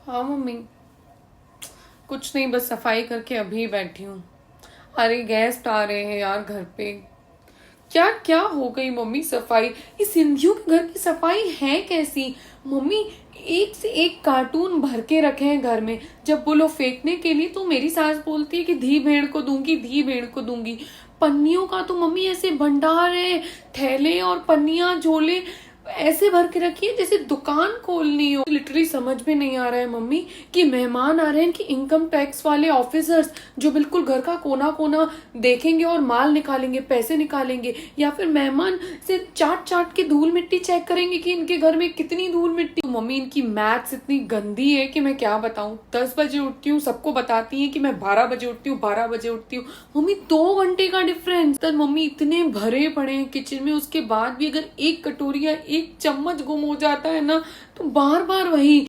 हाँ मम्मी, कुछ नहीं, बस सफाई करके अभी बैठी हूँ। अरे गेस्ट आ रहे हैं यार घर पे। क्या क्या हो गई मम्मी सफाई? ये सिंधियों के घर की सफाई है कैसी? मम्मी, एक से एक कार्टून भर के रखे हैं घर में। जब बोलो फेंकने के लिए तो मेरी सास बोलती है कि धी भेड़ को दूंगी, धी भेड़ को दूंगी। पन्नियों का तो मम्मी ऐसे भंडार है, थैले और पन्नियां झोले ऐसे भर के रखी है जैसे दुकान खोलनी हो। लिटरली समझ में नहीं आ रहा है मम्मी कि मेहमान आ रहे हैं कि इनकम टैक्स वाले ऑफिसर्स जो बिल्कुल घर का कोना कोना देखेंगे और माल निकालेंगे, पैसे निकालेंगे, या फिर मेहमान से चाट चाट के धूल मिट्टी चेक करेंगे कि इनके घर में कितनी धूल मिट्टी। मम्मी इनकी मैथ्स इतनी गंदी है कि मैं क्या बताऊं। 10 बजे उठती हूँ, सबको बताती है कि मैं 12 बजे उठती हूँ, 12 बजे उठती हूँ। मम्मी 2 घंटे का डिफरेंस। तब मम्मी इतने भरे पड़े हैं किचन में, उसके बाद भी अगर एक कटोरी या एक चम्मच गुम हो जाता है ना तो बार बार वही